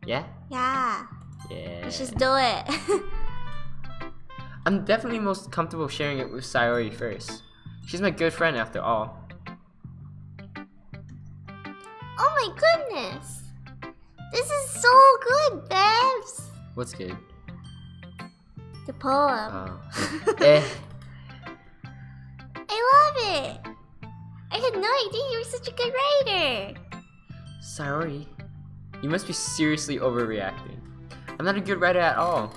Yeah? Yeah. Yeah. Let's just do it. I'm definitely most comfortable sharing it with Sayori first. She's my good friend after all. Oh my goodness! This is so good, Bebs! What's good? The poem. Oh. Eh. I love it! I had no idea you were such a good writer! Sayori, you must be seriously overreacting. I'm not a good writer at all.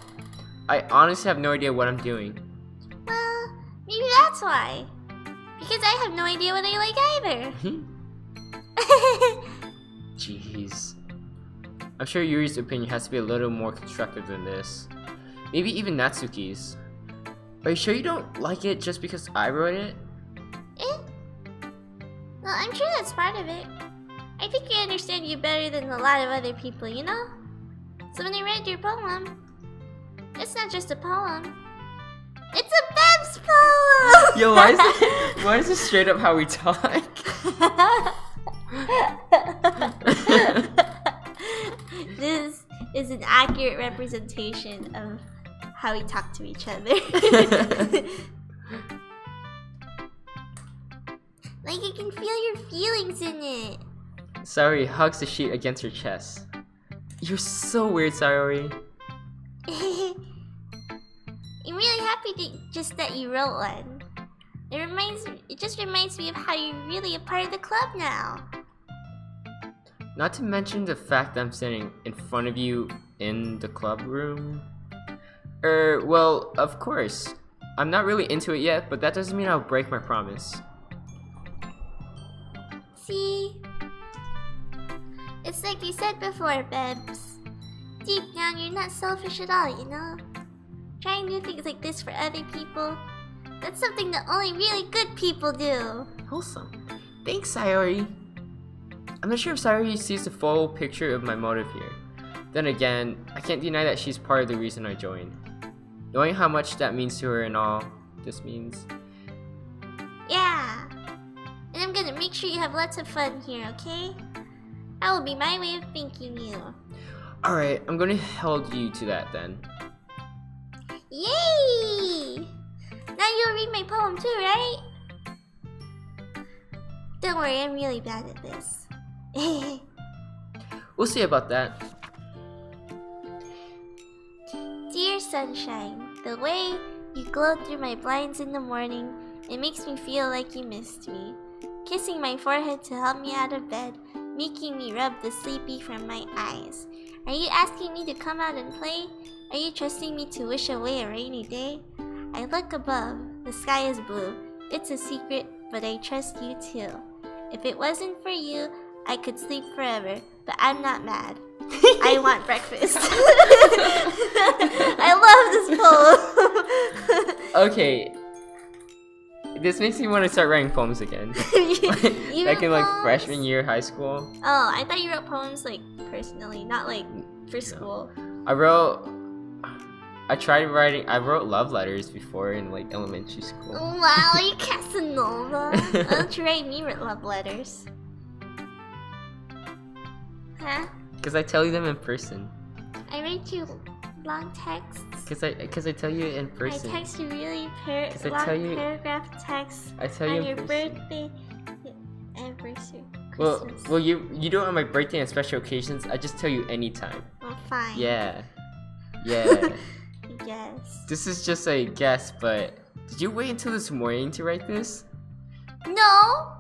I honestly have no idea what I'm doing. Well, maybe that's why. Because I have no idea what I like either. Jeez. I'm sure Yuri's opinion has to be a little more constructive than this. Maybe even Natsuki's. Are you sure you don't like it just because I wrote it? Well, I'm sure that's part of it. I think I understand you better than a lot of other people, you know? So when I read your poem, it's not just a poem. It's a Bebs poem! Yo, why is this straight up how we talk? This is an accurate representation of how we talk to each other. Like I can feel your feelings in it. Sayori hugs the sheet against her chest. You're so weird, Sayori. I'm really happy that you wrote one. It just reminds me of how you're really a part of the club now. Not to mention the fact that I'm sitting in front of you in the club room. Well, of course. I'm not really into it yet, but that doesn't mean I'll break my promise. See? It's like you said before, Bebs. Deep down, you're not selfish at all, you know? Trying to do things like this for other people, that's something that only really good people do. Wholesome. Thanks, Sayori. I'm not sure if Sayori sees the full picture of my motive here. Then again, I can't deny that she's part of the reason I joined. Knowing how much that means to her and all this means. Yeah. And I'm gonna make sure you have lots of fun here, okay? That will be my way of thanking you. Alright, I'm gonna hold you to that then. Yay! Now you'll read my poem too, right? Don't worry, I'm really bad at this. We'll see about that. Dear sunshine, the way you glow through my blinds in the morning, it makes me feel like you missed me. Kissing my forehead to help me out of bed, making me rub the sleepy from my eyes. Are you asking me to come out and play? Are you trusting me to wish away a rainy day? I look above, the sky is blue. It's a secret, but I trust you too. If it wasn't for you, I could sleep forever, but I'm not mad. I want breakfast. I love this poem. Okay. This makes me want to start writing poems again. You Back in like poems? freshman year high school. Oh, I thought you wrote poems like personally, not like for school. I wrote love letters before in like elementary school. Wow, you Casanova. Why don't you write me love letters? Huh? Because I tell you them in person. I write you long texts. Because I tell you in person. I text you really I tell you- paragraph texts I tell you on in your person. birthday, anniversary, Well, Christmas. you do it on my birthday and special occasions. I just tell you anytime. Well, fine. Yeah. Yes. This is just a guess, but did you wait until this morning to write this? No.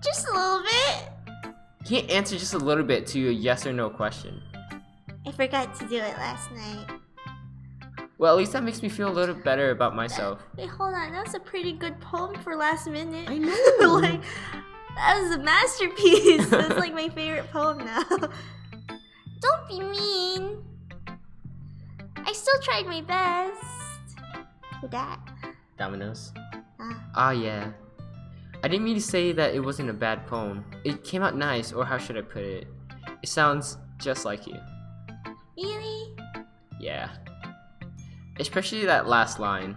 Just a little bit. You can't answer just a little bit to a yes or no question. I forgot to do it last night. Well, at least that makes me feel a little better about myself. Wait, hold on. That's a pretty good poem for last minute. I know. Like, that was a masterpiece. That's like my favorite poem now. Don't be mean. I still tried my best. Who that? Dominoes. Ah. Ah, yeah. I didn't mean to say that it wasn't a bad poem. It came out nice, or how should I put it? It sounds just like you. Really? Yeah. Especially that last line.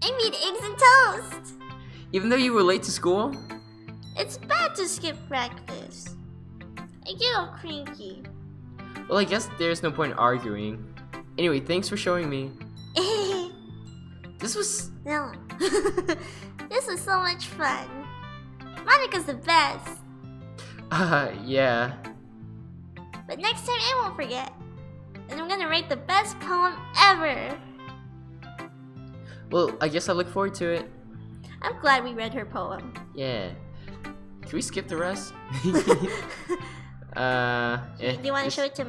I made eggs and toast. Even though you were late to school? It's bad to skip breakfast. I get all cranky. Well, I guess there's no point in arguing. Anyway, thanks for showing me. This was... No. This was so much fun. Monica's the best. Yeah. But next time I won't forget. And I'm gonna write the best poem ever. Well, I guess I look forward to it. I'm glad we read her poem. Yeah. Can we skip the rest? Do you want to show it to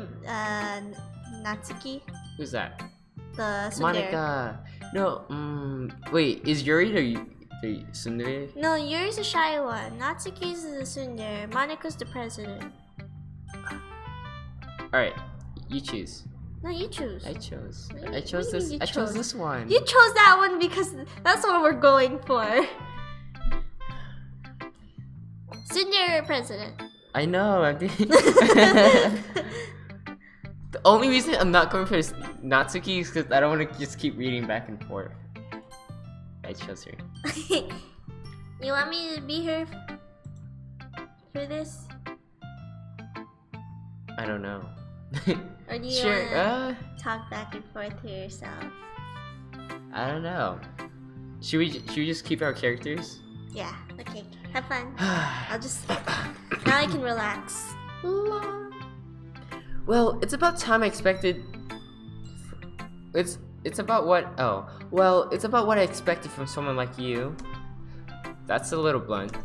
Natsuki? Who's that? The tsundere. Monica. No, wait, is Yuri the tsundere? No, Yuri's a shy one. Natsuki's the tsundere. Monica's the president. Alright, you choose. No, you choose. I chose. What I do chose you this. mean you I chose chose? this one. You chose that one because that's what we're going for. Tsundere president. I know. I did. The only reason I'm not going for Natsuki is because I don't want to just keep reading back and forth. I chose her. You want me to be here for this? I don't know. Or do you Sure. wanna talk back and forth to yourself? I don't know. Should we just keep our characters? Yeah. Okay. Have fun. I'll just now I can relax. Well, it's about time I expected. It's about what? Oh, well, it's about what I expected from someone like you. That's a little blunt.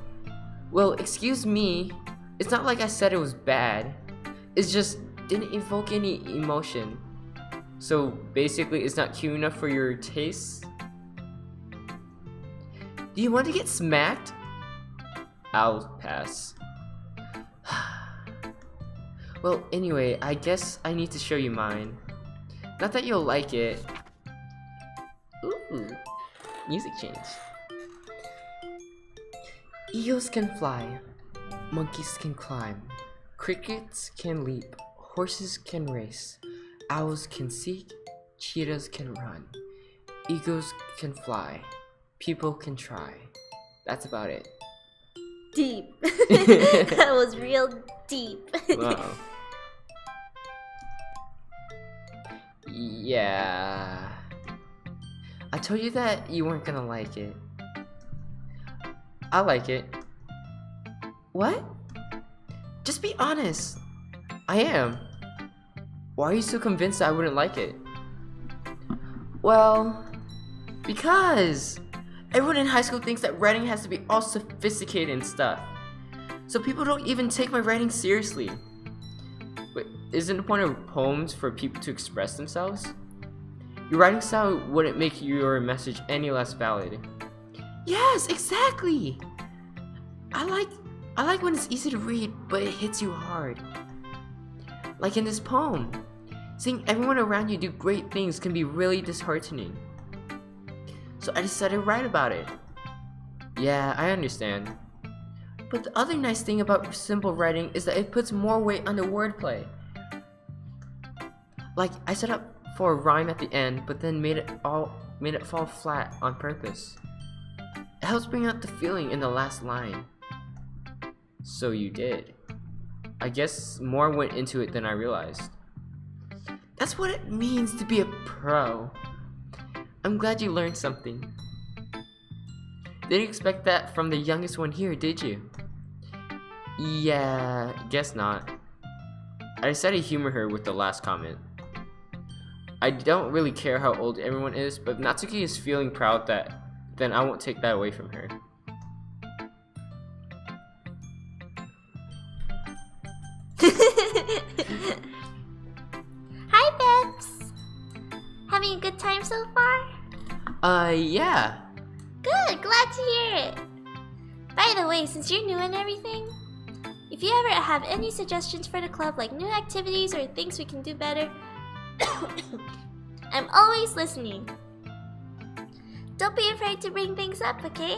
Well, excuse me. It's not like I said it was bad. It's just didn't evoke any emotion. So basically, it's not cute enough for your taste. Do you want to get smacked? I'll pass. Well, anyway, I guess I need to show you mine. Not that you'll like it. Ooh, music change. Eagles can fly, monkeys can climb, crickets can leap, horses can race, owls can seek, cheetahs can run, eagles can fly, people can try. That's about it. Deep. That was real deep. Wow. Yeah. I told you that you weren't gonna like it. I like it. What? Just be honest. I am. Why are you so convinced that I wouldn't like it? Well, because everyone in high school thinks that writing has to be all sophisticated and stuff. So people don't even take my writing seriously. But isn't the point of poems for people to express themselves? Your writing style wouldn't make your message any less valid. Yes, exactly! I like when it's easy to read, but it hits you hard. Like in this poem. Seeing everyone around you do great things can be really disheartening. So I decided to write about it. Yeah, I understand. But the other nice thing about simple writing is that it puts more weight on the wordplay. Like, I set up for a rhyme at the end, but then made it fall flat on purpose. It helps bring out the feeling in the last line. So you did. I guess more went into it than I realized. That's what it means to be a pro. I'm glad you learned something. Didn't expect that from the youngest one here, did you? Yeah, guess not. I decided to humor her with the last comment. I don't really care how old everyone is, but if Natsuki is feeling proud then I won't take that away from her. Hi, Bebs. Having a good time so far? Yeah. Good, glad to hear it. By the way, since you're new and everything, if you ever have any suggestions for the club, like new activities or things we can do better, I'm always listening. Don't be afraid to bring things up, okay?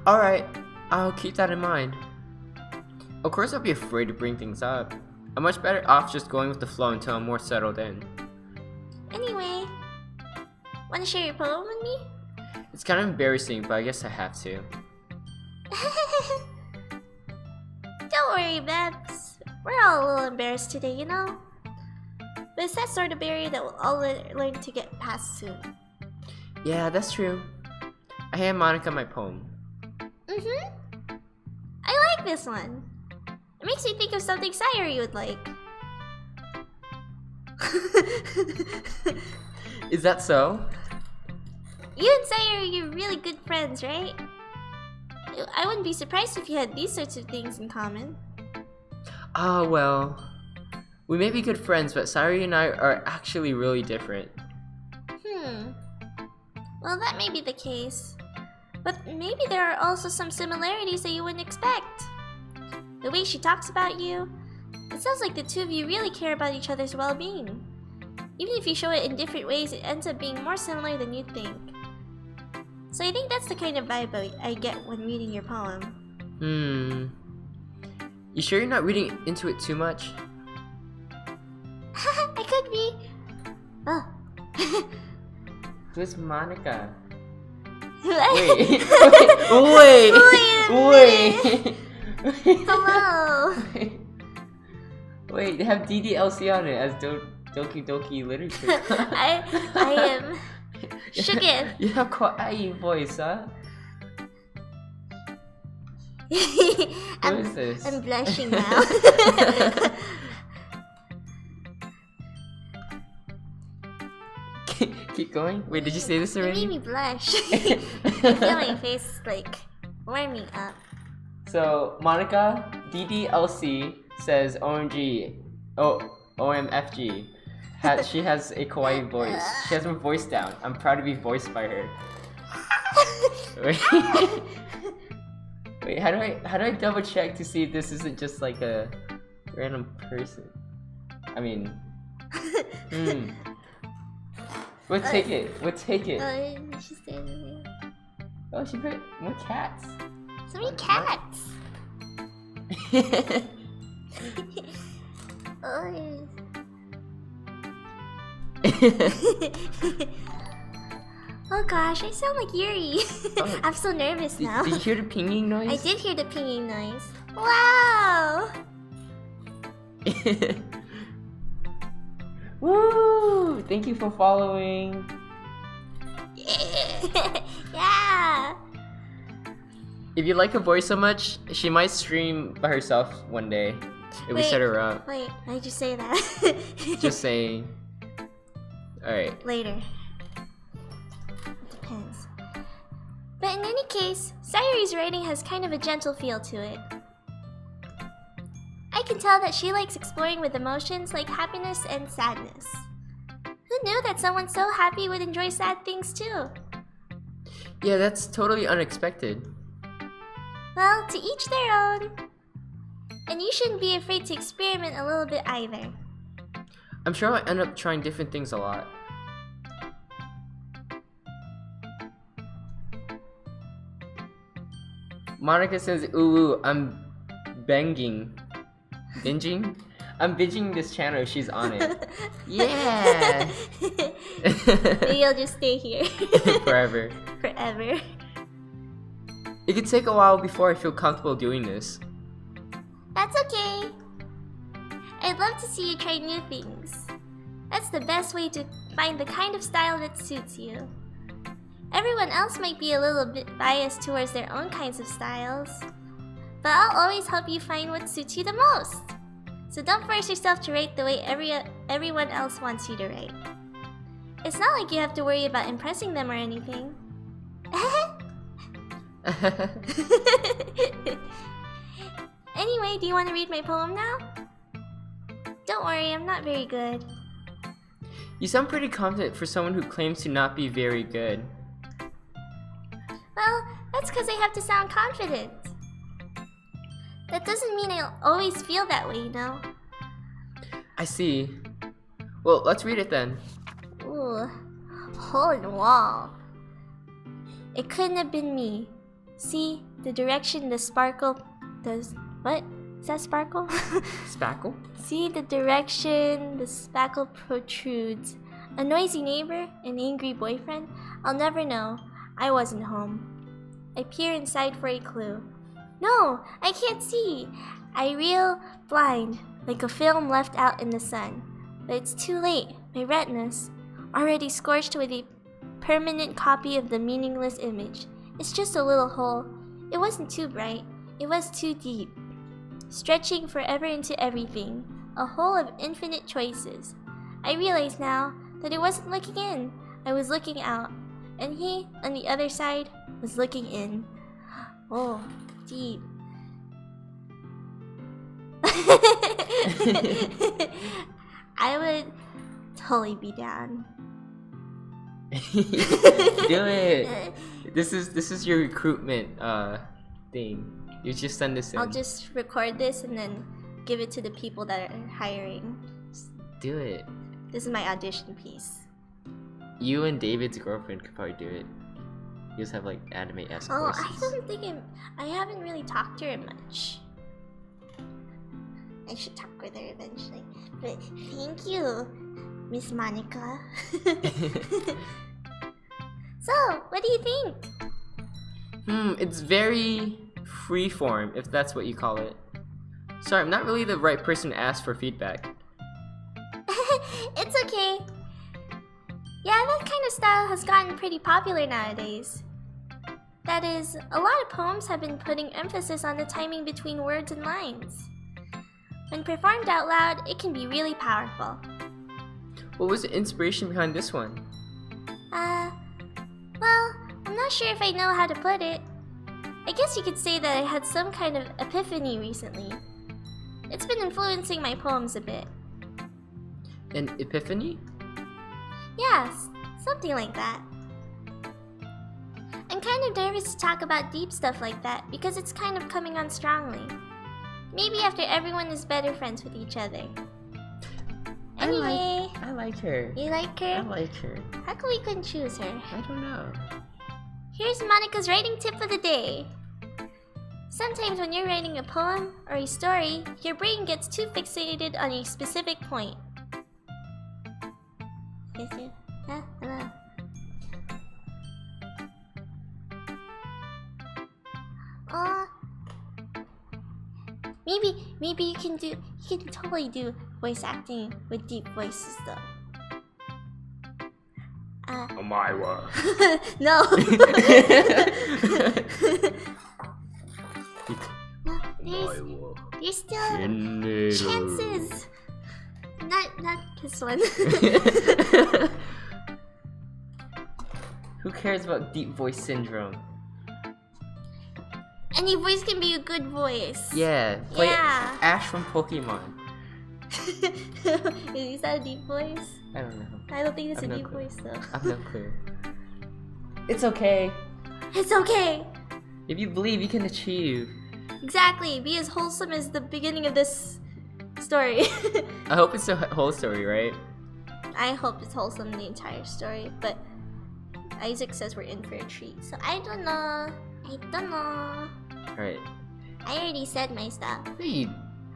Alright, I'll keep that in mind. Of course I'll be afraid to bring things up. I'm much better off just going with the flow until I'm more settled in. Anyway, wanna share your poem with me? It's kind of embarrassing, but I guess I have to. Don't worry, Bebs. We're all a little embarrassed today, you know? But it's that sort of barrier that we'll all learn to get past soon. Yeah, that's true. I hand Monica my poem. I like this one. It makes me think of something Sayuri would like. Is that so? You and Sayuri are really good friends, right? I wouldn't be surprised if you had these sorts of things in common. Ah, well. We may be good friends, but Sayuri and I are actually really different. Well, that may be the case. But maybe there are also some similarities that you wouldn't expect. The way she talks about you, it sounds like the two of you really care about each other's well-being. Even if you show it in different ways, it ends up being more similar than you'd think. So I think that's the kind of vibe I get when reading your poem. You sure you're not reading into it too much? I could be. Oh. Who's Monica? Wait. Wait. Hello. Wait, they have DDLC on it as Doki Doki literature. I am shooketh. You have kawaii voice, huh? What is this? I'm blushing now. Keep going. Wait, did you say this already? You made me blush. I feel my face like warming up. So Monica DDLC says OMG, OMFG. She has a kawaii voice. She has her voice down. I'm proud to be voiced by her. Wait, how do I double check to see if this isn't just like a random person? I mean, We'll take it. She's standing there. Oh, she put more cats. So many cats. Oh. Oh gosh, I sound like Yuri. Oh. I'm so nervous now. Did you hear the pinging noise? I did hear the pinging noise. Wow! Woo! Thank you for following. Yeah! If you like her voice so much, she might stream by herself one day if we set her up. Wait, why did you say that? Just saying. Alright. Later. It depends. But in any case, Sayuri's writing has kind of a gentle feel to it. I can tell that she likes exploring with emotions like happiness and sadness. Who knew that someone so happy would enjoy sad things too? Yeah, that's totally unexpected. Well, to each their own. And you shouldn't be afraid to experiment a little bit either. I'm sure I'll end up trying different things a lot. Monica says, ooh, I'm banging. Binging? I'm binging this channel if she's on it. Yeah! Maybe I'll just stay here. Forever. Forever. It could take a while before I feel comfortable doing this. That's okay. I'd love to see you try new things. That's the best way to find the kind of style that suits you. Everyone else might be a little bit biased towards their own kinds of styles, but I'll always help you find what suits you the most. So don't force yourself to write the way everyone else wants you to write. It's not like you have to worry about impressing them or anything. Anyway, do you want to read my poem now? Don't worry, I'm not very good. You sound pretty confident for someone who claims to not be very good. Well, that's because I have to sound confident. That doesn't mean I'll always feel that way, you know? I see. Well, let's read it then. Ooh, hole in the wall. It couldn't have been me. See, the direction the sparkle does... What? Is that sparkle? Spackle? See the direction the spackle protrudes. A noisy neighbor? An angry boyfriend? I'll never know. I wasn't home. I peer inside for a clue. No, I can't see. I reel blind. like a film left out in the sun. But it's too late. My retinas, already scorched with a permanent copy of the meaningless image. It's just a little hole. It wasn't too bright. It was too deep. Stretching forever into everything. A hole of infinite choices. I realize now that I wasn't looking in. I was looking out. And he, on the other side, was looking in. Oh, deep. I would totally be down. Do it. This is your recruitment thing. You just send this in. I'll just record this and then give it to the people that are hiring. Just do it. This is my audition piece. You and David's girlfriend could probably do it. You just have like anime-esque voices. I don't think I haven't really talked to her much. I should talk with her eventually. But thank you, Miss Monica. So, what do you think? It's very freeform, if that's what you call it. Sorry, I'm not really the right person to ask for feedback. It's okay. Yeah, that kind of style has gotten pretty popular nowadays. That is, a lot of poems have been putting emphasis on the timing between words and lines. When performed out loud, it can be really powerful. What was the inspiration behind this one? Well, I'm not sure if I know how to put it. I guess you could say that I had some kind of epiphany recently. It's been influencing my poems a bit. An epiphany? Yes, something like that. I'm kind of nervous to talk about deep stuff like that because it's kind of coming on strongly. Maybe after everyone is better friends with each other. Anyway, I like her. You like her? I like her. How come we couldn't choose her? I don't know. Here's Monica's writing tip of the day. Sometimes when you're writing a poem or a story, your brain gets too fixated on a specific point. Hello. Maybe you can totally do voice acting with deep voices though. Oh my word. No. There's still chances. Not this one. Who cares about deep voice syndrome? Any voice can be a good voice. Yeah, play Yeah. Ash from Pokemon. Is that a deep voice? I don't know. I don't think it's I've a no deep clue. voice though. I have no clue. It's okay. It's okay. If you believe, you can achieve. Exactly. Be as wholesome as the beginning of this story. I hope it's the whole story, right? I hope it's wholesome the entire story, but Isaac says we're in for a treat, so I don't know. Alright. I already said my stuff. Hey,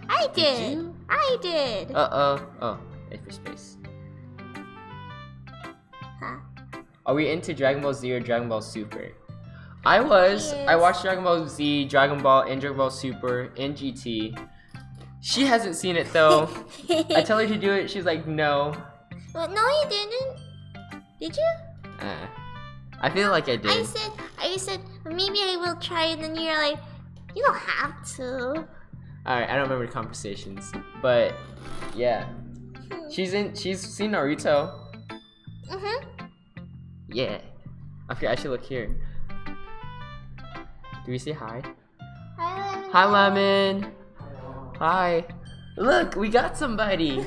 I Did did. you? I did. oh, hyperspace. Huh? Are we into Dragon Ball Z or Dragon Ball Super? I was. Yes. I watched Dragon Ball Z, Dragon Ball, and Dragon Ball Super, and GT. She hasn't seen it though. I tell her to do it, she's like, no. Well, no, you didn't. Did you? I feel like I did. I said, maybe I will try, and then you're like, you don't have to. Alright, I don't remember the conversations, but yeah, she's seen Naruto. Mhm. Yeah. Okay, I should look here. Do we say hi? Hi, Lemon. Hi. Look, we got somebody.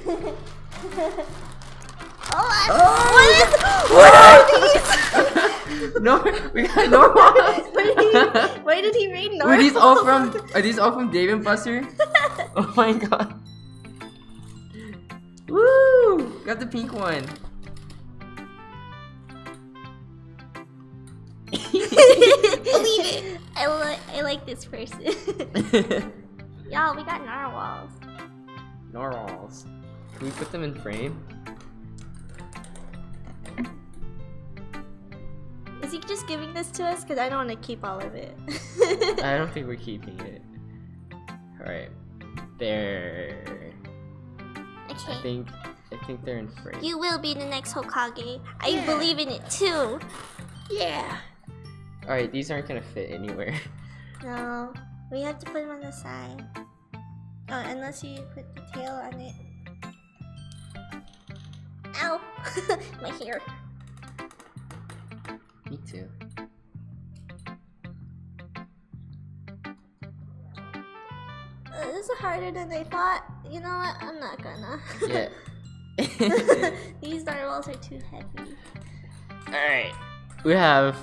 What are these? No, we got normals. Why did he read normal? Are these all from Dave and Buster? Oh my god. Woo! Got the pink one. Believe it. I like this person. Y'all, we got narwhals. Narwhals. Can we put them in frame? Is he just giving this to us? Because I don't want to keep all of it. I don't think we're keeping it. Alright. There. Okay. I think they're in frame. You will be the next Hokage. I Yeah. believe in it too. Yeah. All right, these aren't gonna fit anywhere. No, we have to put them on the side. Oh, unless you put the tail on it. Ow! My hair. Me too. This is harder than I thought. You know what? I'm not gonna. Yeah. These narwhals are too heavy. All right. We have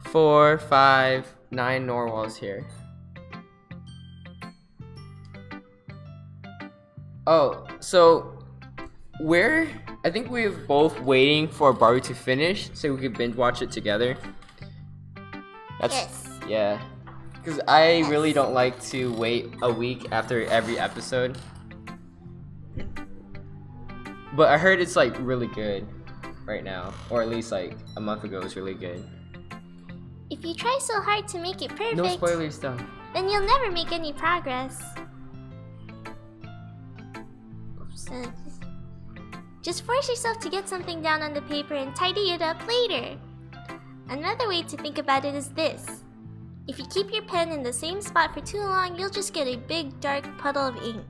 4, 5, 9 narwhals here. Oh, so I think we're both waiting for Barbie to finish so we could binge watch it together. Yes. Yeah. Because I really don't like to wait a week after every episode. But I heard it's like really good right now. Or at least like a month ago it was really good. If you try so hard to make it perfect, No spoilers though. then you'll never make any progress. Just force yourself to get something down on the paper and tidy it up later. Another way to think about it is this. If you keep your pen in the same spot for too long, you'll just get a big dark puddle of ink.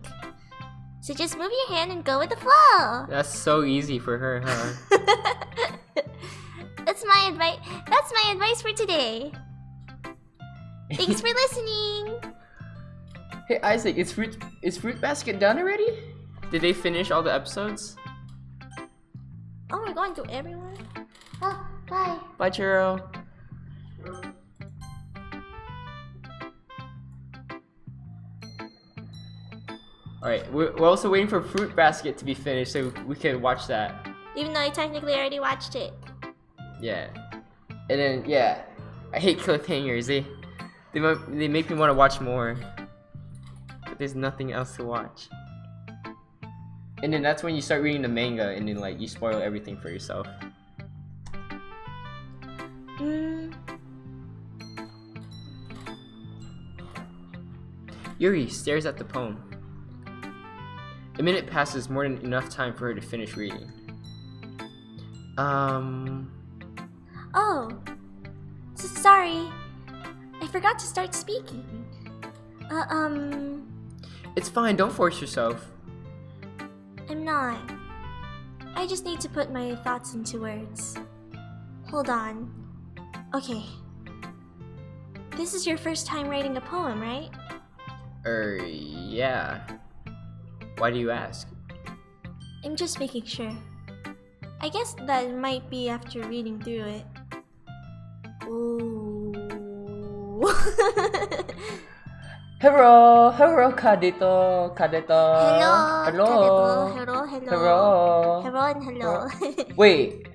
So just move your hand and go with the flow. That's so easy for her, huh? That's my advice for today. Thanks for listening. Hey Isaac, is Fruit Basket done already? Did they finish all the episodes? Oh, we're going through everyone? Oh, bye. Bye, Churro. Alright, we're also waiting for Fruit Basket to be finished so we can watch that. Even though I technically already watched it. Yeah. And then, yeah. I hate cliffhangers. They make me want to watch more. But there's nothing else to watch. And then that's when you start reading the manga and then like you spoil everything for yourself. Yuri stares at the poem. A minute passes, more than enough time for her to finish reading. Oh. Sorry. I forgot to start speaking. It's fine, don't force yourself. I'm not. I just need to put my thoughts into words. Hold on. Okay. This is your first time writing a poem, right? Yeah. Why do you ask? I'm just making sure. I guess that might be after reading through it. Ooh. Hello, Kadito. Hello. Hello and hello. Wait.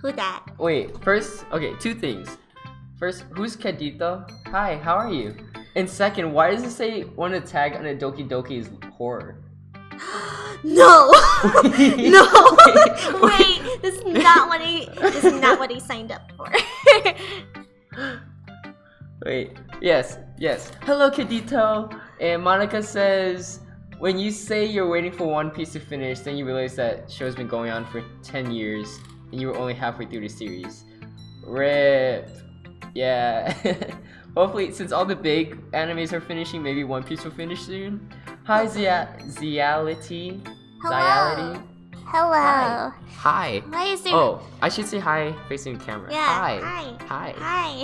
Who that? Wait, first, okay, two things. First, who's Kadito? Hi, how are you? And second, why does it say one to tag on a Doki Doki is horror? No! No! Wait, this is not what he signed up for. Wait, yes. Hello, Kadito. And Monica says, when you say you're waiting for One Piece to finish, then you realize that show's been going on for 10 years, and you were only halfway through the series. RIP. Yeah. Hopefully, since all the big animes are finishing, maybe One Piece will finish soon. Hi, Ziality. Hello. Hello. Hi. Why is there... Oh, I should say hi facing the camera. Yeah. Hi. Hi.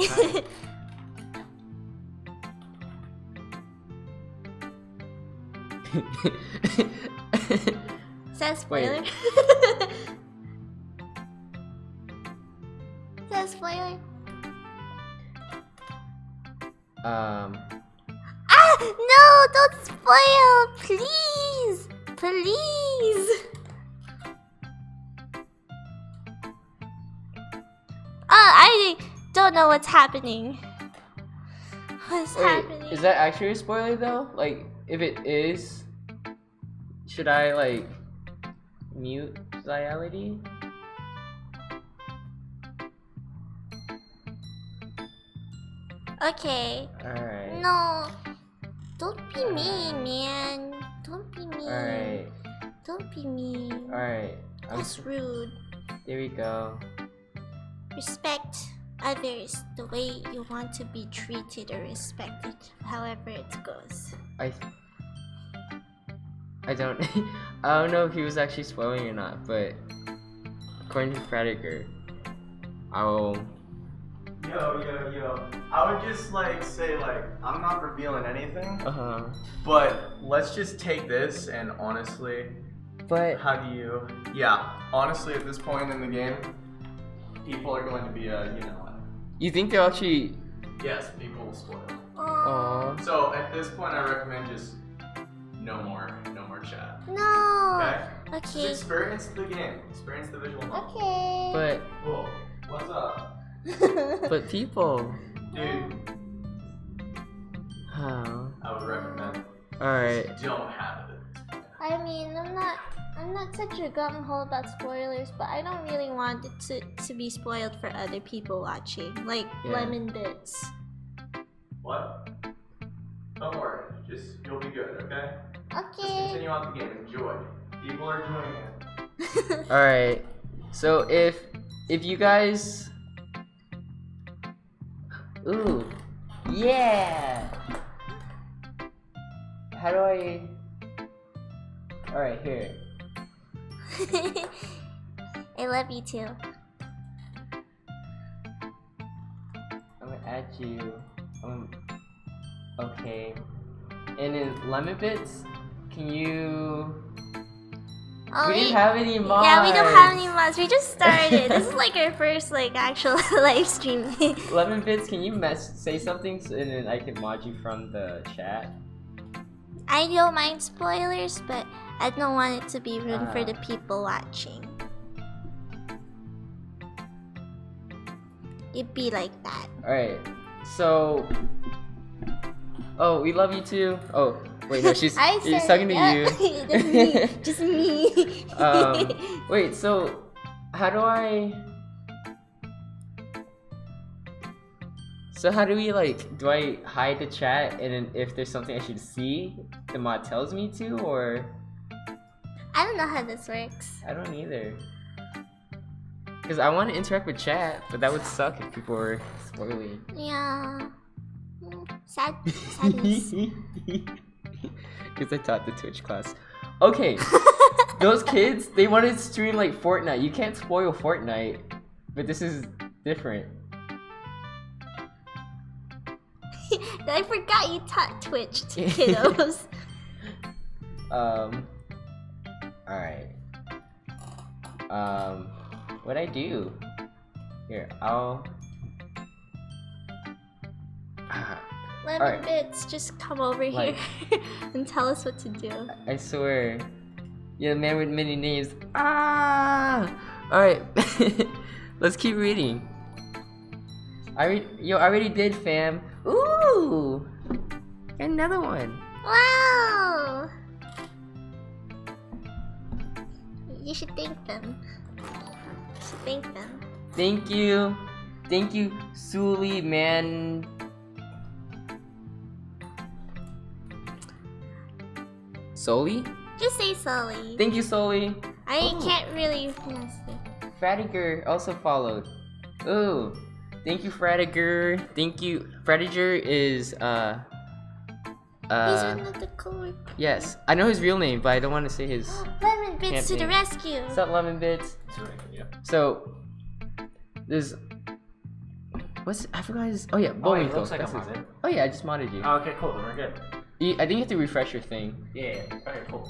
Is that a spoiler? Is that a spoiler? No! Don't spoil! Please! Please! I don't know what's happening. What's happening? Is that actually a spoiler though? Like, if it is, should I like mute Ziality? Okay. Alright. No. Don't be mean, man. Don't be mean. Alright. Don't be mean. Alright. That's rude. There we go. Respect others the way you want to be treated or respected, however it goes. I don't I don't know if he was actually spoiling or not, but according to Frediger, I'll Yo. I would just say I'm not revealing anything. But let's just take this and honestly, but how do you? Yeah, honestly, at this point in the game, people are going to be you think they'll actually yes, people will spoil. Aww. So at this point, I recommend just no more chat. No. Okay. Okay. Just experience the game. Experience the visual novel. Okay. But Cool. What's up? but people. Dude, Oh. I would recommend Alright. don't have it. I mean, I'm not such a gung-ho about spoilers, but I don't really want it to be spoiled for other people watching, like Yeah. Lemon Bits. What? Don't worry. Just you'll be good, okay? Just Okay. continue on the game. Enjoy. People are enjoying it. Alright. So if you guys ooh. Yeah. How do I Alright, here. I love you too. I'm gonna add you. Okay. And in Lemon Bits, can you Oh, we didn't have any mods. Yeah, we don't have any mods. We just started. This is like our first actual live stream. Lemon Bits, can you say something and then I can mod you from the chat? I don't mind spoilers, but I don't want it to be ruined for the people watching. It'd be like that. Alright, so oh, we love you too. Oh, wait, no, she's talking to you. Just me. Wait, so how do we do I hide the chat and then if there's something I should see, the mod tells me to, or? I don't know how this works. I don't either. Because I want to interact with chat, but that would suck if people were spoiling. Yeah. Sadness. Because I taught the Twitch class. Okay, those kids, they wanted to stream like Fortnite. You can't spoil Fortnite, but this is different. I forgot you taught Twitch to kiddos. Alright. What'd I do? Here, I'll... Lemon Alright. Bits, just come over here and tell us what to do. I swear. You're the man with many names. Alright. Let's keep reading. I already did, fam. Ooh! Another one. Wow! You should thank them. Thank you. Thank you, Suli, man. Soli? Just say Sully. Thank you, Soli. I Ooh. can't really pronounce it. Fradiger also followed. Ooh. Thank you, Fradiger. Thank you. Fradiger is, He's one of the cool. yes. I know his real name, but I don't want to say his. Lemon Bits to the Campaign. rescue. What's up, Lemon Bits? Yeah. So, there's. I forgot his. Oh, yeah. Oh, Bowling it looks like That's I'm his- on it. Oh, yeah, I just modded you. Oh, okay, cool. Then we're good. I think you have to refresh your thing. Yeah. Okay, cool.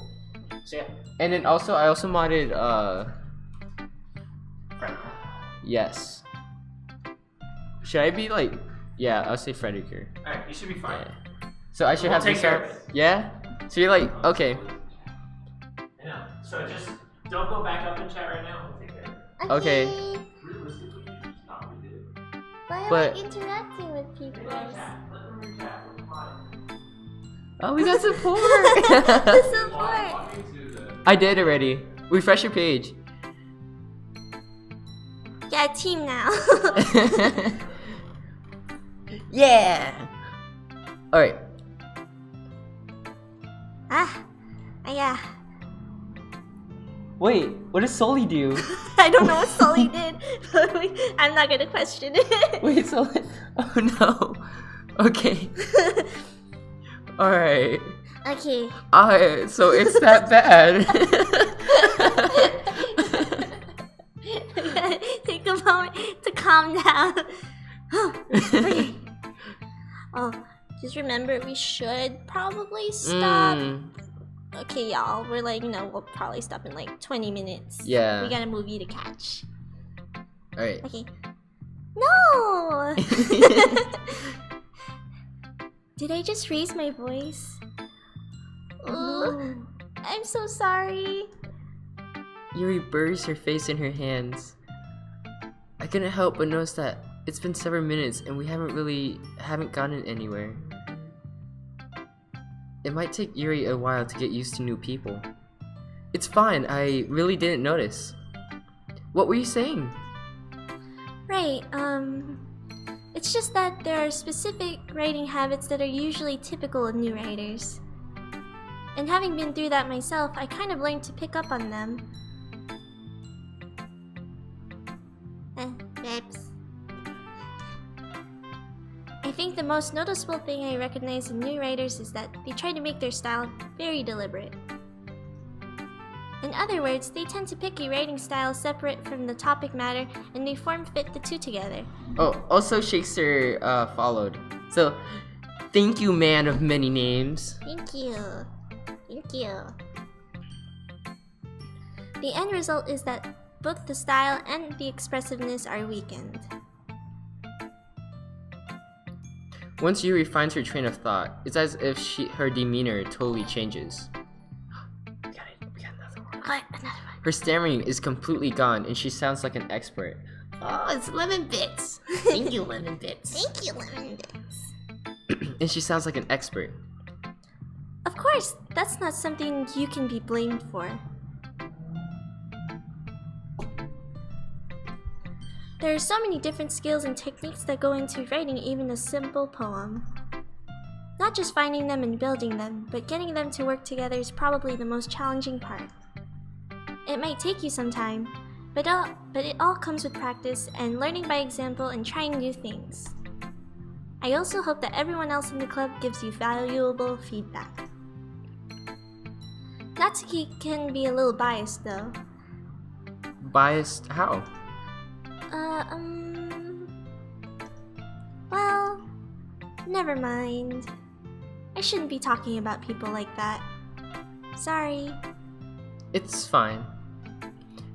So yeah. And then I also modded, Right. yes. Should I be like, yeah, I'll say Frediger. Alright, you should be fine. Yeah. So I should We'll have take this care up? of it. Yeah? So you're like, okay. Yeah. So just don't go back up in chat right now. We'll take care of it. Okay. Realistically, you should just not read it. But I But- like interacting with people. Let them read chat. We're fine. Oh, we got support! Support. Walking to the... I did already. Refresh your page. Yeah, team now. Yeah! Alright. Yeah. Wait, what does Sully do? I don't know what Sully did, but I'm not gonna question it. Wait, Sully. Oh no. Okay. Alright. Okay. Alright, so it's that bad. Take a moment to calm down. Okay. Oh, just remember we should probably stop. Okay, y'all, we're like, we'll probably stop in like 20 minutes. Yeah. We got a movie to catch. Alright. Okay. No! Did I just raise my voice? Oh, I'm so sorry. Yuri buries her face in her hands. I couldn't help but notice that it's been several minutes and we haven't gotten anywhere. It might take Yuri a while to get used to new people. It's fine, I really didn't notice. What were you saying? Right, it's just that there are specific writing habits that are usually typical of new writers. And having been through that myself, I kind of learned to pick up on them. Bebs. I think the most noticeable thing I recognize in new writers is that they try to make their style very deliberate. In other words, they tend to pick a writing style separate from the topic matter and they fit the two together. Oh, also Shakespeare followed. So, thank you, man of many names. Thank you. Thank you. The end result is that both the style and the expressiveness are weakened. Once Yuri finds her train of thought, it's as if her demeanor totally changes. We got another one. What? Another one. Her stammering is completely gone and she sounds like an expert. Oh, it's Lemon Bits. Thank you, Lemon Bits. Thank you, Lemon Bits. And she sounds like an expert. Of course, that's not something you can be blamed for. There are so many different skills and techniques that go into writing even a simple poem. Not just finding them and building them, but getting them to work together is probably the most challenging part. It might take you some time, but it all comes with practice and learning by example and trying new things. I also hope that everyone else in the club gives you valuable feedback. Natsuki can be a little biased though. Biased? How? Well, never mind. I shouldn't be talking about people like that. Sorry. It's fine.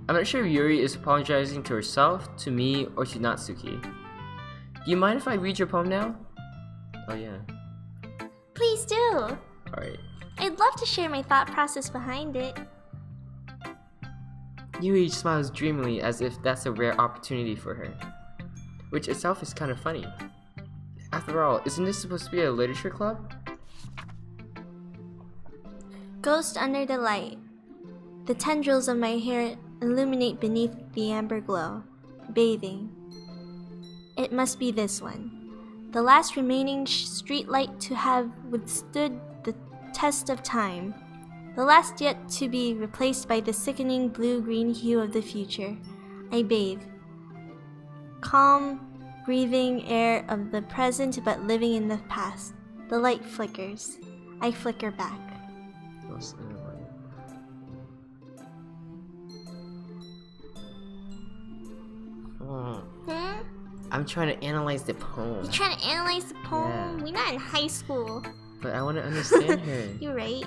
I'm not sure if Yuri is apologizing to herself, to me, or to Natsuki. Do you mind if I read your poem now? Oh yeah. Please do. Alright. I'd love to share my thought process behind it. Yuri smiles dreamily as if that's a rare opportunity for her, which itself is kind of funny. After all, isn't this supposed to be a literature club? Ghost under the light. The tendrils of my hair illuminate beneath the amber glow, bathing. It must be this one, the last remaining streetlight to have withstood the test of time. The last yet to be replaced by the sickening blue-green hue of the future. I bathe. Calm, breathing air of the present but living in the past. The light flickers. I flicker back. I'm trying to analyze the poem. You're trying to analyze the poem? Yeah. We're not in high school. But I want to understand her. You're right.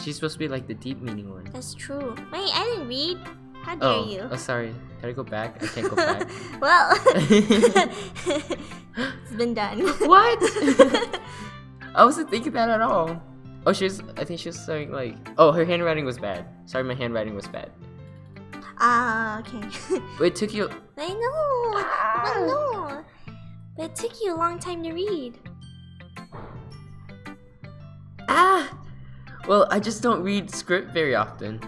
She's supposed to be like the deep meaning one. That's true. Wait, I didn't read. How dare you? Oh, sorry. Gotta go back? I can't go back. Well, it's been done. What? I wasn't thinking that at all. Oh, I think she was saying like, oh, her handwriting was bad. Sorry, my handwriting was bad. Ah, okay. But it took you... I know. I know. But it took you a long time to read. Well, I just don't read script very often.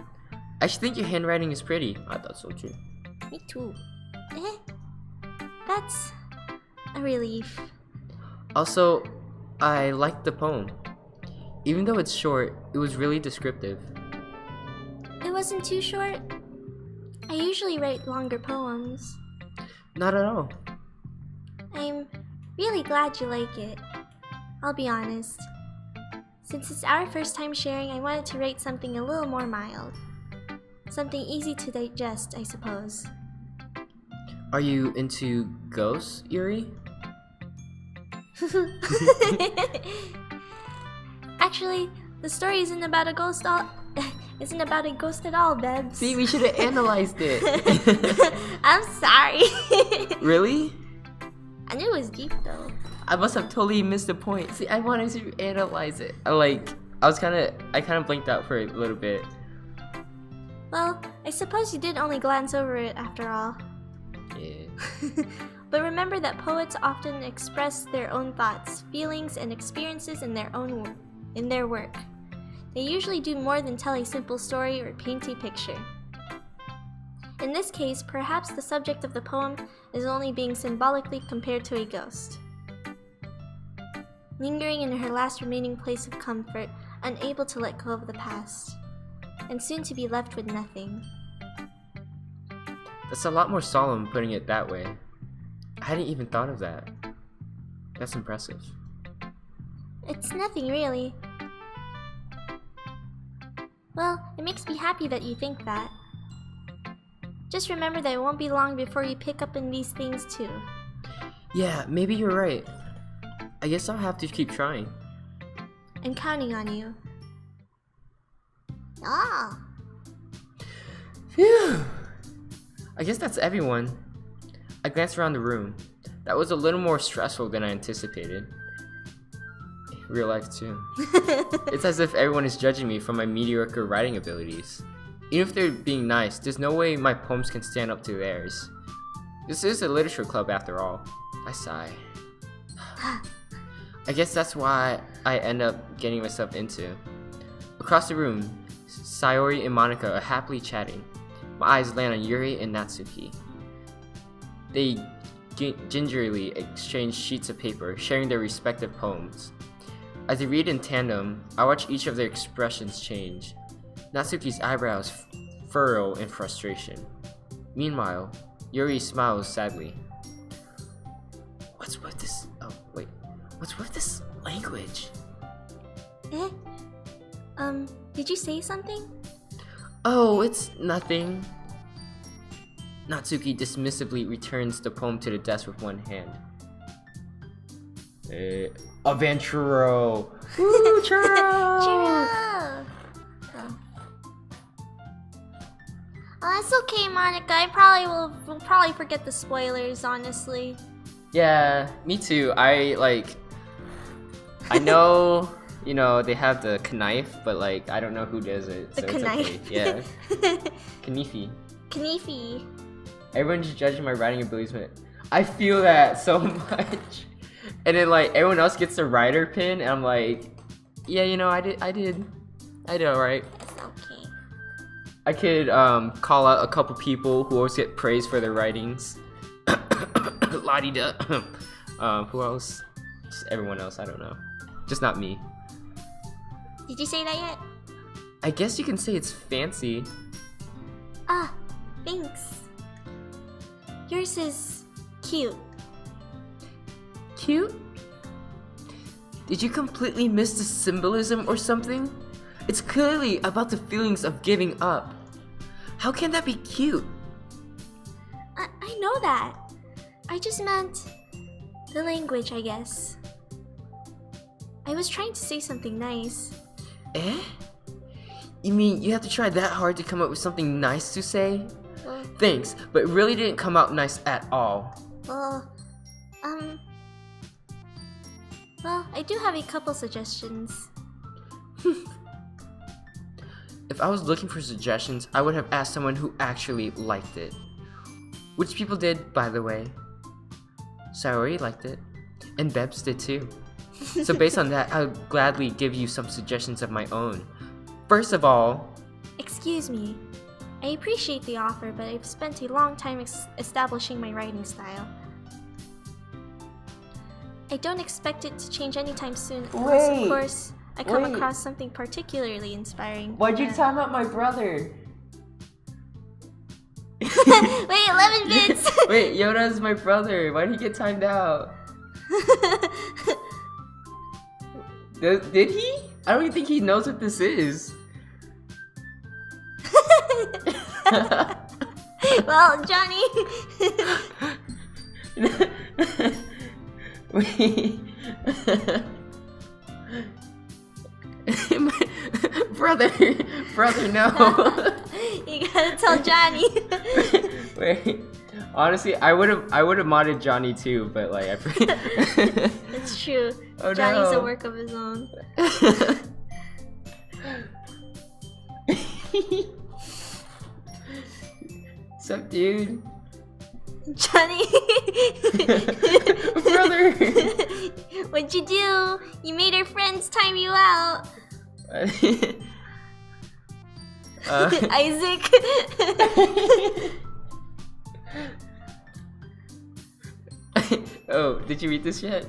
I should think your handwriting is pretty. I thought so too. Me too. That's a relief. Also, I liked the poem. Even though it's short, it was really descriptive. It wasn't too short? I usually write longer poems. Not at all. I'm really glad you like it. I'll be honest. Since it's our first time sharing, I wanted to write something a little more mild. Something easy to digest, I suppose. Are you into ghosts, Yuri? Actually, the story isn't about a ghost at all, Bebs. See, we should have analyzed it. I'm sorry. Really? I knew it was deep though. I must have totally missed the point. See, I wanted to analyze it. I kind of blinked out for a little bit. Well, I suppose you did only glance over it after all. Yeah. But remember that poets often express their own thoughts, feelings, and experiences in their work. They usually do more than tell a simple story or paint a picture. In this case, perhaps the subject of the poem is only being symbolically compared to a ghost. Lingering in her last remaining place of comfort, unable to let go of the past, and soon to be left with nothing. That's a lot more solemn putting it that way. I hadn't even thought of that. That's impressive. It's nothing really. Well, it makes me happy that you think that. Just remember that it won't be long before you pick up on these things too. Yeah, maybe you're right. I guess I'll have to keep trying. I'm counting on you. Ah! Phew! I guess that's everyone. I glanced around the room. That was a little more stressful than I anticipated. Real life too. It's as if everyone is judging me for my mediocre writing abilities. Even if they're being nice, there's no way my poems can stand up to theirs. This is a literature club after all. I sigh. I guess that's why I end up getting myself into. Across the room, Sayori and Monica are happily chatting. My eyes land on Yuri and Natsuki. They gingerly exchange sheets of paper, sharing their respective poems. As they read in tandem, I watch each of their expressions change. Natsuki's eyebrows furrow in frustration. Meanwhile, Yuri smiles sadly. What's with this? Oh, wait. What's with this language? Did you say something? Oh, it's nothing. Natsuki dismissively returns the poem to the desk with one hand. Aventuro! Woo, churro! Churro! Oh, it's okay, Monica. I will probably forget the spoilers, honestly. Yeah, me too. I know, they have the knife, but I don't know who does it, so The it's knife. okay. Yeah. Knife. Knife. Everyone's just judging my writing abilities, but I feel that so much. And then everyone else gets a writer pin, and I'm like, yeah, I did alright. It's okay. I could call out a couple people who always get praised for their writings. La-di-da. Who else? Just everyone else, I don't know. Just not me. Did you say that yet? I guess you can say it's fancy. Ah, thanks. Yours is cute. Cute? Did you completely miss the symbolism or something? It's clearly about the feelings of giving up. How can that be cute? I know that. I just meant the language, I guess. I was trying to say something nice. Eh? You mean you have to try that hard to come up with something nice to say? Well, Thanks, but it really didn't come out nice at all. Well, I do have a couple suggestions. If I was looking for suggestions, I would have asked someone who actually liked it. Which people did, by the way. Sayori liked it, and Bebs did too. So based on that, I would gladly give you some suggestions of my own. First of all... Excuse me. I appreciate the offer, but I've spent a long time establishing my writing style. I don't expect it to change anytime soon, unless of course I come across something particularly inspiring. Why'd you time out my brother? Wait, 11 bits! Wait, Yoda's my brother. Why did he get timed out? Did he? I don't even think he knows what this is. Well, Johnny. Wait. brother, no. You gotta tell Johnny. Wait. Honestly, I would have modded Johnny too, but like I forget. It's true. Oh, Johnny's no. a work of his own. What's up, dude? Johnny. Brother. What'd you do? You made our friends time you out. Isaac. Oh, did you read this yet?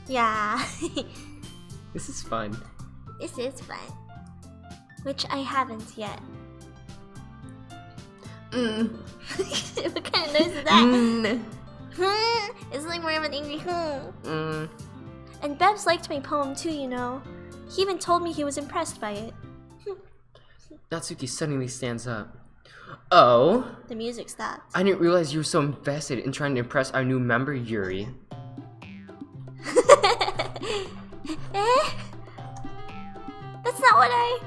Yeah. This is fun. This is fun. Which I haven't yet. What kind of noise is that? It's like more of an angry And Bebs liked my poem too, you know. He even told me he was impressed by it. Natsuki suddenly stands up. Oh? The music stopped. I didn't realize you were so invested in trying to impress our new member, Yuri. Eh? That's not what I...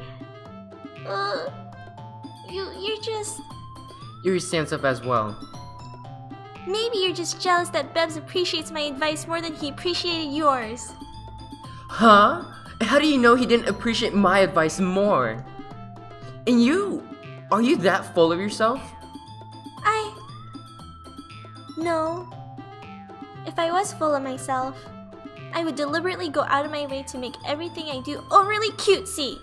You're just... Yuri stands up as well. Maybe you're just jealous that Bebs appreciates my advice more than he appreciated yours. Huh? How do you know he didn't appreciate my advice more? And you? Are you that full of yourself? No. If I was full of myself, I would deliberately go out of my way to make everything I do overly cutesy.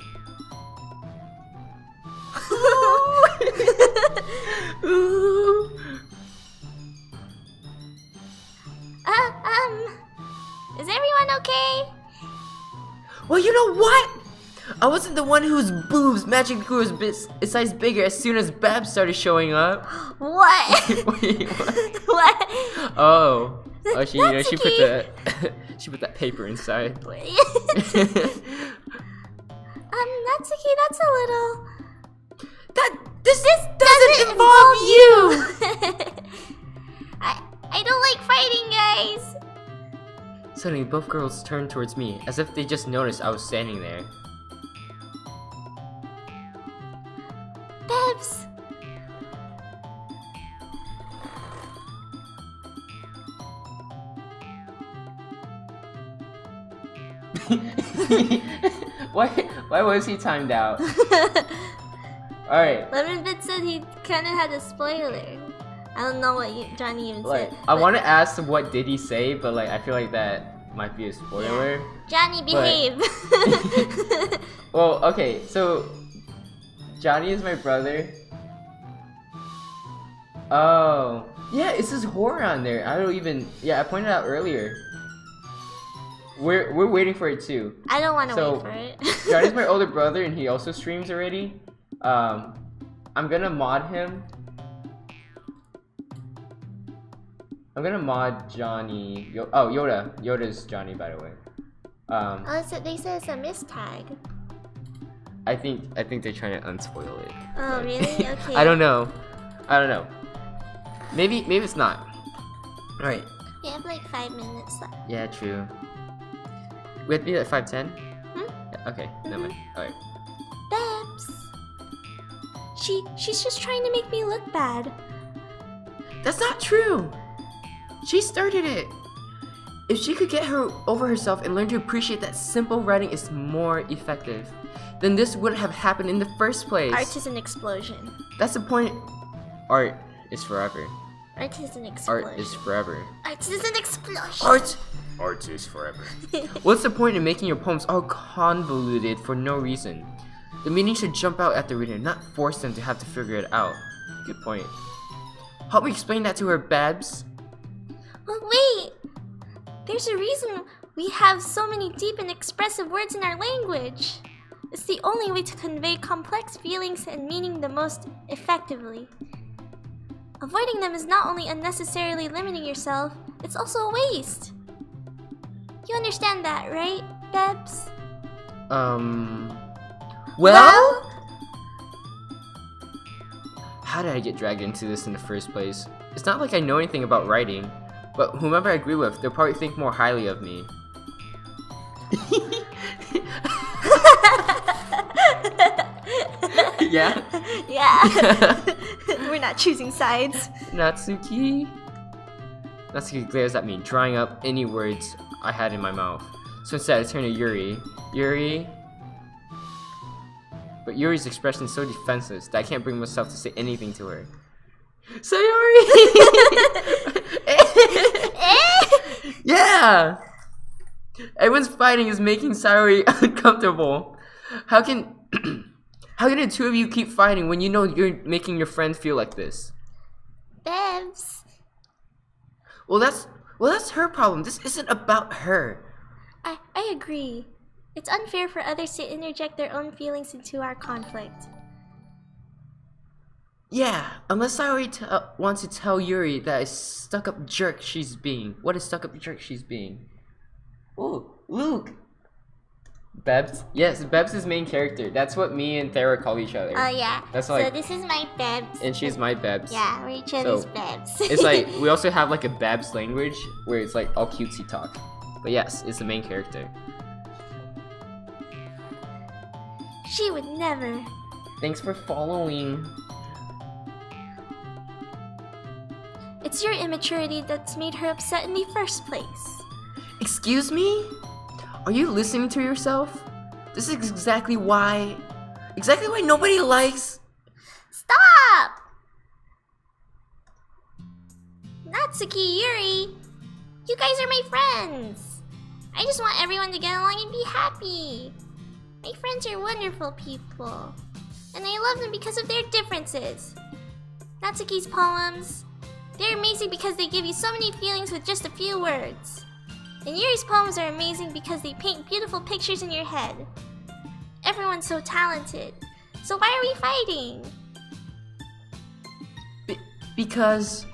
Ooh. Is everyone okay? Well, you know what? I wasn't the one whose boobs magically grew a size bigger as soon as Bebs started showing up. What? Wait, what? What? Oh, she Natsuki. she put that paper inside. Natsuki, that's a little... This doesn't involve you. I don't like fighting, guys. Suddenly, both girls turned towards me, as if they just noticed I was standing there. Bebs. Why was he timed out? Alright. Lemon said he kind of had a spoiler. I don't know what Johnny even said. I want to ask what did he say, but like I feel like that might be a spoiler. Yeah. Johnny, behave. Well, okay, so Johnny is my brother. Oh, yeah, it says horror on there. I don't even. Yeah, I pointed out earlier. We're waiting for it too. I don't want to wait for it. Johnny's my older brother, and he also streams already. I'm gonna mod him. I'm gonna mod Johnny. Yoda. Yoda's Johnny, by the way. So they said it's a mistag. I think they're trying to unspoil it. Oh, really? Okay. I don't know. Maybe it's not. All right. We have like 5 minutes left. Yeah, true. We have to be at 5:10. Yeah, okay, never mind. All right. Bebs. She's just trying to make me look bad. That's not true. She started it. If she could get her over herself and learn to appreciate that simple writing is more effective, then this wouldn't have happened in the first place. Art is an explosion. That's the point. Art is forever. Art is an explosion. Art is forever. Art is an explosion. Art is forever. What's the point in making your poems all convoluted for no reason? The meaning should jump out at the reader, not force them to have to figure it out. Good point. Help me explain that to her, Bebs. Well, wait! There's a reason we have so many deep and expressive words in our language. It's the only way to convey complex feelings and meaning the most effectively. Avoiding them is not only unnecessarily limiting yourself, it's also a waste. You understand that, right, Bebs? Well? How did I get dragged into this in the first place? It's not like I know anything about writing, but whomever I agree with, they'll probably think more highly of me. Yeah? Yeah. We're not choosing sides. Natsuki glares at me, drying up any words I had in my mouth. So instead, I turn to Yuri. Yuri? But Yuri's expression is so defenseless that I can't bring myself to say anything to her. Sayori! Yeah! Everyone's fighting is making Sayori uncomfortable. How can the two of you keep fighting when you know you're making your friend feel like this? Bebs. Well, that's her problem. This isn't about her. I agree. It's unfair for others to interject their own feelings into our conflict. Yeah, unless Sayori wants to tell Yuri that a stuck-up jerk she's being. What a stuck-up jerk she's being. Oh, Luke! Bebs? Yes, Bebs is main character. That's what me and Thera call each other. Oh, yeah. That's so like, this is my Bebs. and she's my Bebs. Yeah, we're each other's Bebs. It's like, we also have like a Bebs language where it's like all cutesy talk. But yes, it's the main character. She would never. Thanks for following. It's your immaturity that's made her upset in the first place. Excuse me? Are you listening to yourself? This is exactly why nobody likes... Stop! Natsuki, Yuri, you guys are my friends. I just want everyone to get along and be happy. My friends are wonderful people, and I love them because of their differences. Natsuki's poems, they're amazing because they give you so many feelings with just a few words. And Yuri's poems are amazing because they paint beautiful pictures in your head. Everyone's so talented, so why are we fighting? Because...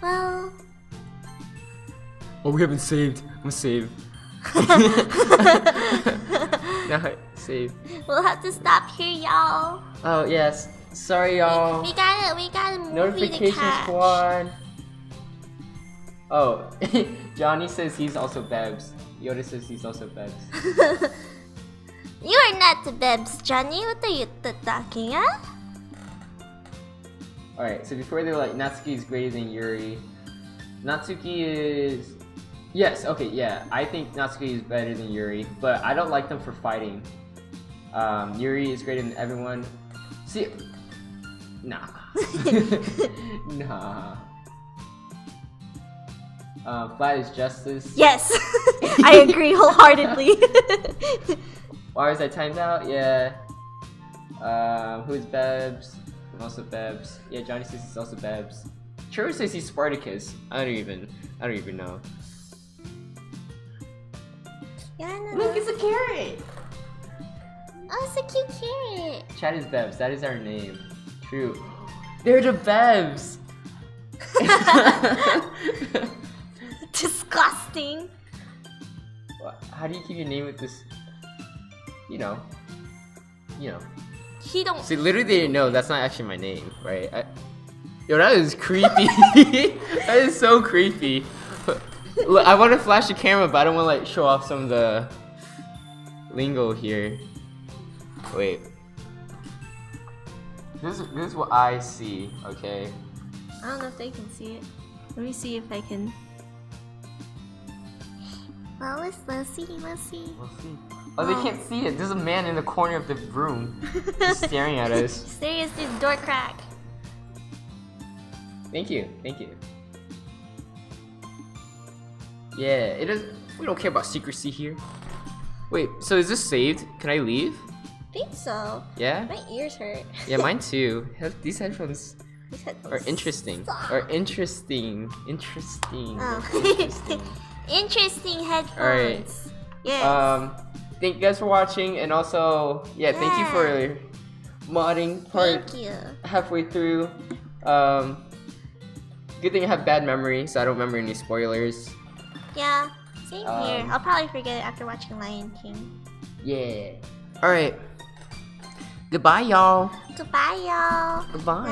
Well... Oh, we haven't saved. I'm gonna save. No, save. We'll have to stop here, y'all. Oh, yes. Sorry, y'all. We got a movie Notification to catch. squad. Oh, Johnny says he's also Bebs. Yoda says he's also Bebs. You are not the Bebs, Johnny. What are you talking, huh? Alright, so before they're like, Natsuki is greater than Yuri. Natsuki is... Yes, okay, yeah. I think Natsuki is better than Yuri, but I don't like them for fighting. Yuri is greater than everyone. See... Nah. Nah. Flat is justice. Yes, I agree wholeheartedly. Why was I timed out? Yeah. Who's Bebs? I'm also Bebs. Yeah, Johnny says he's also Bebs. Churro says he's Spartacus. I don't even know. Yeah, no, Look, it's a carrot! Oh, it's a cute carrot. Chad is Bebs. That is our name. True. They're the Bebs! Disgusting. How do you keep your name with this? You know. He don't. See, literally they didn't know that's not actually my name, right? Yo, that is creepy. That is so creepy. Look, I want to flash the camera, but I don't want to like show off some of the lingo here. Wait. This is what I see, okay? I don't know if they can see it. Let me see if I can. Well, let's see. We'll see. Oh, they can't see it. There's a man in the corner of the room just staring at us. Staring at this door crack. Thank you. Yeah, it is. We don't care about secrecy here. Wait, so is this saved? Can I leave? I think so. Yeah? My ears hurt. Yeah, mine too. These headphones These headphones are interesting. suck. Or interesting. Oh. Interesting headphones. Alright. Yes. Thank you guys for watching, and also, yeah, thank you for modding part Thank you. halfway through. Good thing I have bad memory, so I don't remember any spoilers. Yeah, same here. I'll probably forget it after watching Lion King. Yeah. Alright. Goodbye, y'all. Goodbye, y'all. Goodbye.